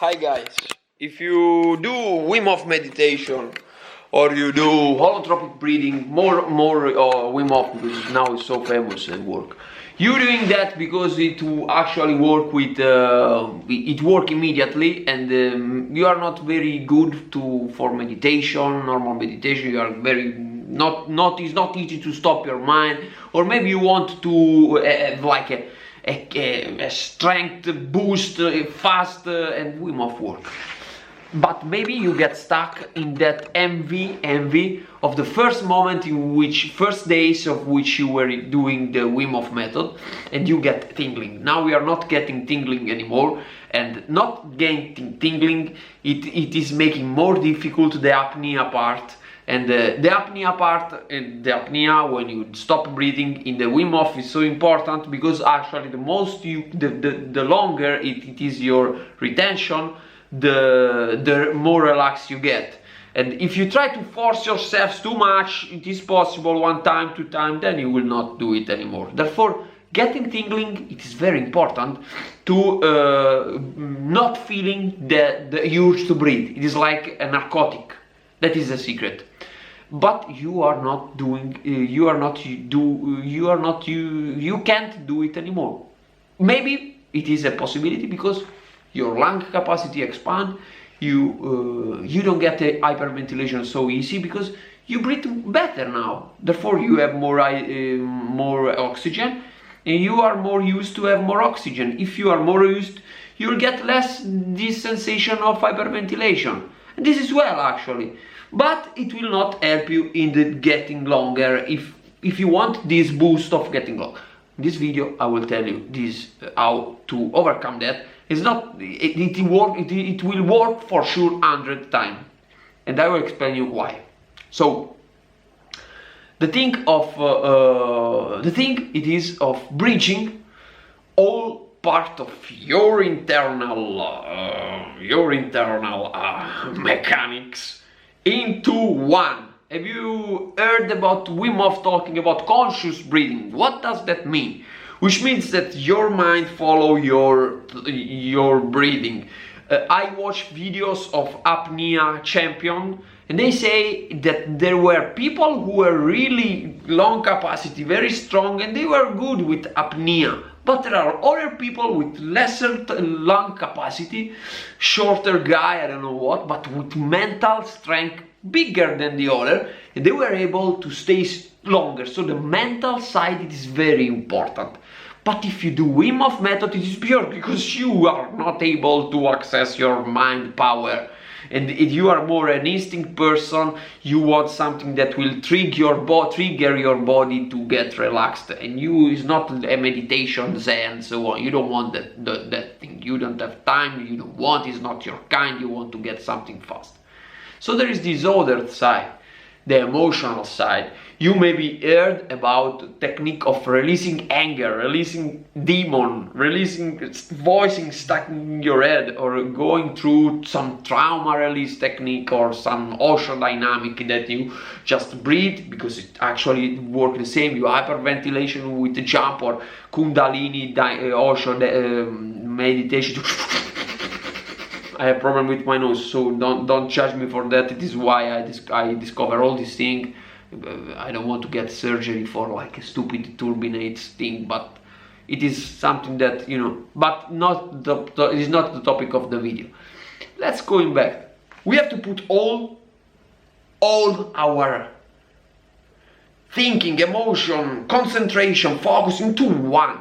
Hi guys, if you do Wim Hof meditation or you do holotropic breathing, more Wim Hof, because now it's so famous and work. You're doing that because it will actually work with it work immediately, and you are not very good for meditation, normal meditation. You are very it's not easy to stop your mind, or maybe you want to have like a strength boost fast, and Wim Hof work. But maybe you get stuck in that envy of the first moment first days of which you were doing the Wim Hof method, and you get tingling. Now we are not getting tingling anymore, and not getting tingling, it is making more difficult the apnea part. And the apnea part, the apnea when you stop breathing in the Wim Hof is so important, because actually the longer it is your retention, the more relaxed you get. And if you try to force yourself too much, it is possible 1 time, 2 times, then you will not do it anymore. Therefore, getting tingling, it is very important to not feeling the urge to breathe. It is like a narcotic. That is the secret. But you are not doing, you can't do it anymore. Maybe it is a possibility because your lung capacity expand, you don't get a hyperventilation so easy because you breathe better now. Therefore you have more oxygen, and you are more used to have more oxygen. If you are more used, you'll get less this sensation of hyperventilation. And this is well actually, but it will not help you in the getting longer if you want this boost of getting long. In this video I will tell you this how to overcome that. It's not it will work for sure 100 times, and I will explain you why. So the thing it is of bridging all part of your internal mechanics into one. Have you heard about Wim Hof talking about conscious breathing? What does that mean? Which means that your mind follow your breathing. I watch videos of apnea champion, and they say that there were people who were really lung capacity, very strong, and they were good with apnea. But there are other people with lesser lung capacity, shorter guy, I don't know what, but with mental strength bigger than the other, and they were able to stay longer. So the mental side, it is very important. But if you do Wim Hof method, it is pure because you are not able to access your mind power. And if you are more an instinct person, you want something that will trigger your body to get relaxed. And you is not a meditation, zen, so on. You don't want that thing. You don't have time, you don't want, it's not your kind, you want to get something fast. So there is this other side, the emotional side. You maybe heard about technique of releasing anger, releasing demon, releasing voicing stuck in your head, or going through some trauma release technique or some Osho dynamic that you just breathe, because it actually works the same. You hyperventilation with the jump, or Kundalini Osho meditation. I have problem with my nose, so don't judge me for that. It is why I discover all these things. I don't want to get surgery for like a stupid turbinates thing, but it is something that, you know, but it is not the topic of the video. Let's go back. We have to put all our thinking, emotion, concentration, focus into one.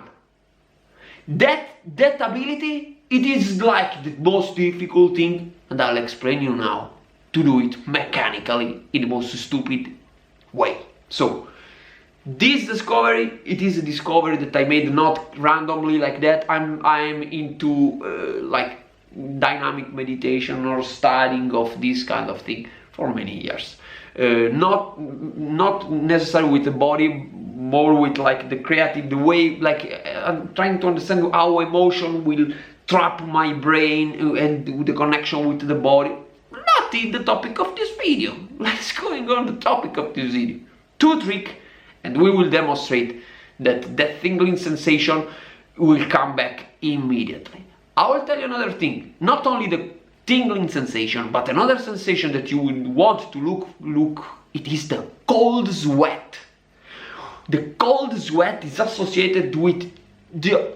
That ability, it is like the most difficult thing, and I'll explain you now, to do it mechanically in the most stupid way. So this discovery, it is a discovery that I made not randomly like that. I'm into like dynamic meditation or studying of this kind of thing for many years. Not necessarily with the body, more with like the creative, the way, like I'm trying to understand how emotion will trap my brain and the connection with the body. Not in the topic of this video. Let's go on the topic of this video. 2 tricks, and we will demonstrate that tingling sensation will come back immediately. I will tell you another thing. Not only the tingling sensation, but another sensation that you would want to look, it is the cold sweat. The cold sweat is associated with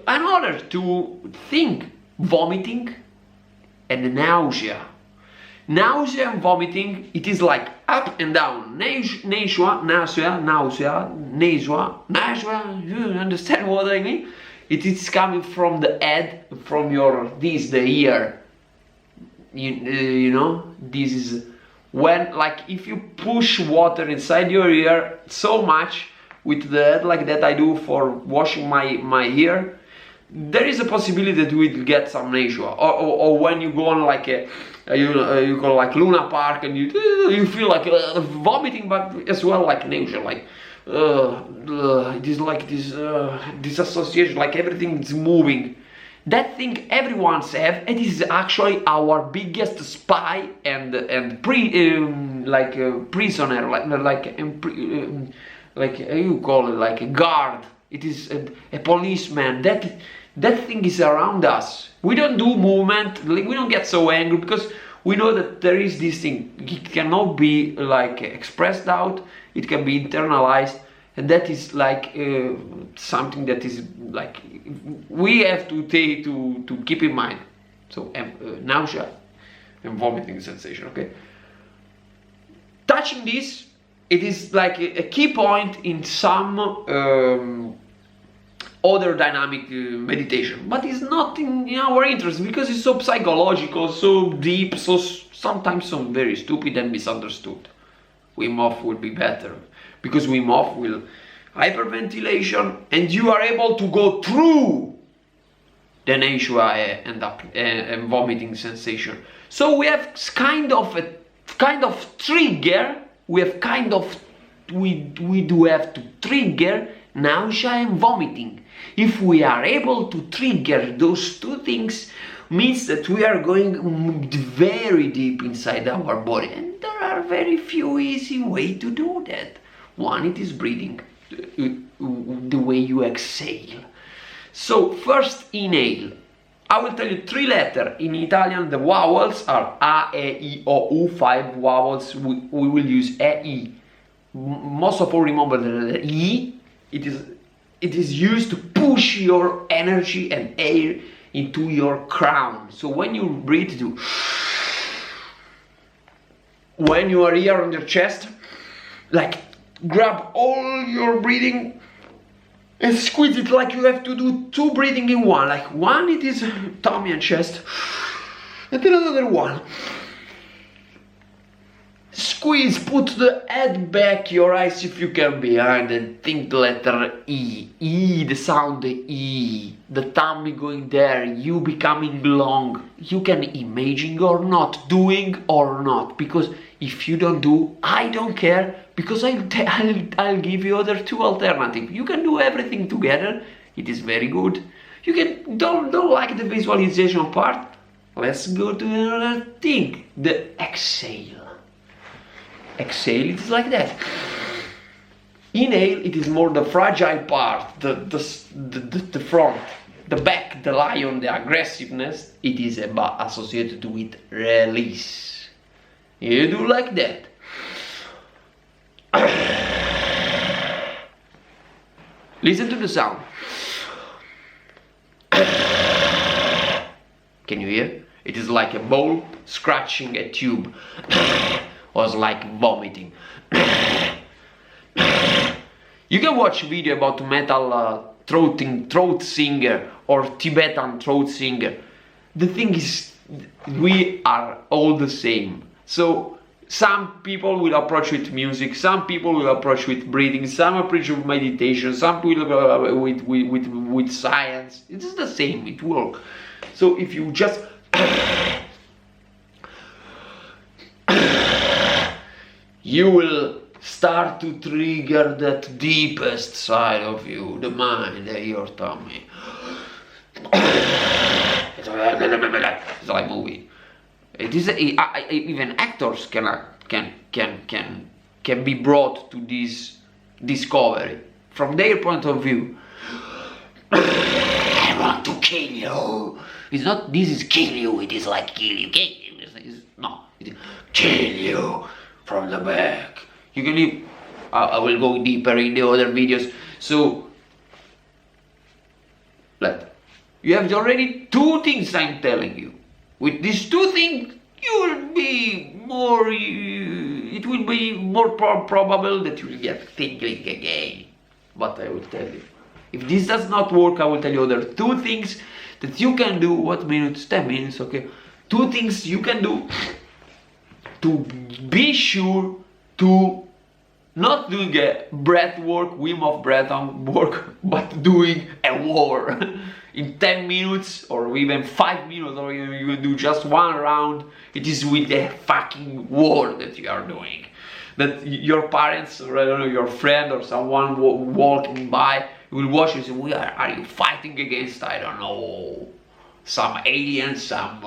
another two things, vomiting and nausea. Nausea and vomiting, it is like up and down. Nausea, you understand what I mean? It is coming from the head, from the ear. You know, this is when, like, if you push water inside your ear so much with the head like that I do for washing my ear, there is a possibility that we will get some nausea. Or when you go on like you go like Luna Park and you feel like vomiting, but as well like nausea, like it is like this association, like everything is moving. That thing everyone's have, it is actually our biggest spy and prisoner, like you call it, like a guard. It is a policeman. That thing is around us. We don't do movement. We don't get so angry because we know that there is this thing. It cannot be like expressed out. It can be internalized, and that is like something that is like we have to keep in mind. So nausea and vomiting sensation. Okay. Touching this, it is like a key point in some other dynamic meditation, but it's not in our interest because it's so psychological, so deep, so sometimes so very stupid and misunderstood. Wim Hof will be better because Wim Hof will hyperventilation, and you are able to go through the nausea and vomiting sensation. So we have kind of trigger. We do have to trigger nausea and vomiting. If we are able to trigger those two things, means that we are going very deep inside our body, and there are very few easy ways to do that. One, it is breathing, the way you exhale. So first, inhale. I will tell you 3 letters. In Italian, the vowels are A, E, I, O, U. 5 vowels. We will use E, I. Most of all, remember that the E, it is used to push your energy and air into your crown. So when you breathe, when you are here on your chest, like grab all your breathing and squeeze it, like you have to do 2 breathing in one. Like one, it is tummy and chest, and then another one. Squeeze, put the head back, your eyes if you can behind, and think the letter E. E, the sound E. The tummy going there, you becoming long. You can imagine or not, doing or not, because if you don't do, I don't care, because I'll give you other 2 alternatives. You can do everything together, it is very good. You can don't like the visualization part. Let's go to another thing, the exhale. Exhale, it is like that. Inhale, it is more the fragile part, the front, the back, the lion, the aggressiveness. It is associated with release. You do like that. Listen to the sound. Can you hear? It is like a ball scratching a tube. Was like vomiting. You can watch video about metal throat singer or Tibetan throat singer. The thing is, we are all the same. So some people will approach with music, some people will approach with breathing, some approach with meditation, some will with science. It is the same, it works. So if you just you will start to trigger that deepest side of you, the mind, your tummy. It's like movie. It is even actors can be brought to this discovery from their point of view. I want to kill you. It's not, this is kill you, it is like kill you. No, it is kill you from the back. You can leave, I will go deeper in the other videos. So, you have already 2 things I'm telling you. With these 2 things, you will be more, it will be more probable that you will get Thingling again. But I will tell you, if this does not work, I will tell you other 2 things that you can do. What minutes? 10 minutes, okay. 2 things you can do to be sure to not doing a breath work, Wim Hof breath work, but doing a war in 10 minutes or even 5 minutes, or you can do just 1 round. It is with a fucking war that you are doing. That your parents, or I don't know, your friend or someone walking by will watch you and say, are you fighting against, I don't know, some aliens, some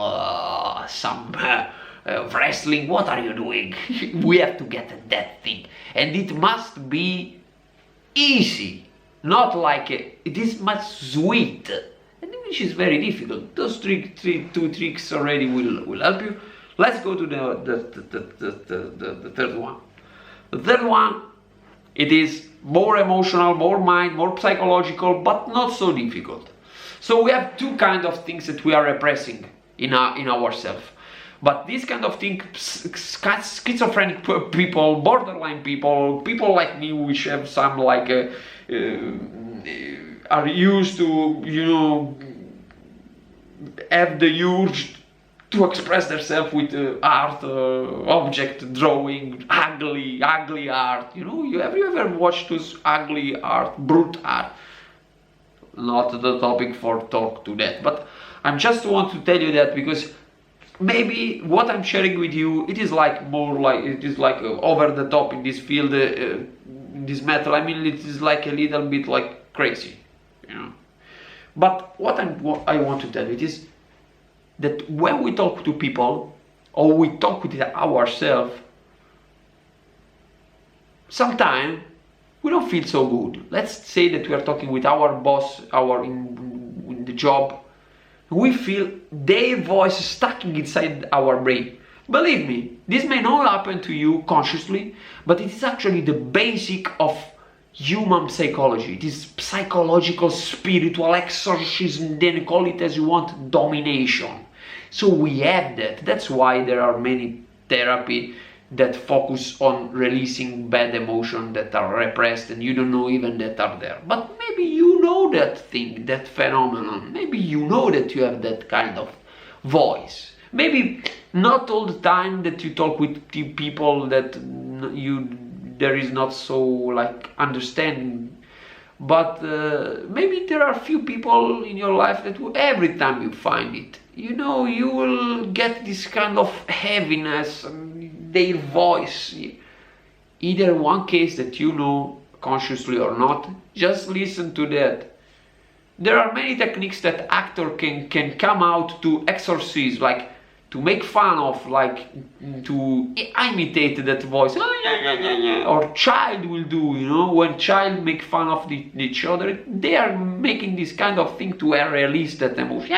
wrestling? What are you doing? We have to get that thing, and it must be easy, not like it is much sweet, and which is very difficult. Those 2 tricks already will help you. Let's go to the third one. The third one, it is more emotional, more mind, more psychological, but not so difficult. So we have 2 kind of things that we are repressing in ourselves. But this kind of thing, schizophrenic people, borderline people, people like me, which have some like are used to, you know, have the urge to express themselves with art, object, drawing, ugly art. You know, have you ever watched this ugly art, brute art? Not the topic for talk to that, but I just want to tell you that because maybe what I'm sharing with you, it is like more like, it is like over the top in this field, in this matter. I mean, it is like a little bit like crazy, you know. But what I want to tell you is that when we talk to people or we talk with ourselves, sometimes we don't feel so good. Let's say that we are talking with our boss, in the job. We feel their voice stuck inside our brain. Believe me, this may not happen to you consciously, but it is actually the basic of human psychology. It is psychological, spiritual exorcism, then call it as you want, domination. So we have that. That's why there are many therapy that focus on releasing bad emotions that are repressed and you don't know even that are there. But maybe you know that thing, that phenomenon. Maybe you know that you have that kind of voice. Maybe not all the time that you talk with people that there is not so like understanding, but maybe there are few people in your life that every time you find it, you know, you will get this kind of heaviness, their voice. Either one case that you know consciously or not, just listen to that. There are many techniques that actor can come out to exorcise, like to make fun of, like to imitate that voice, or child will do, you know, when child make fun of each other, they are making this kind of thing to release that emotion.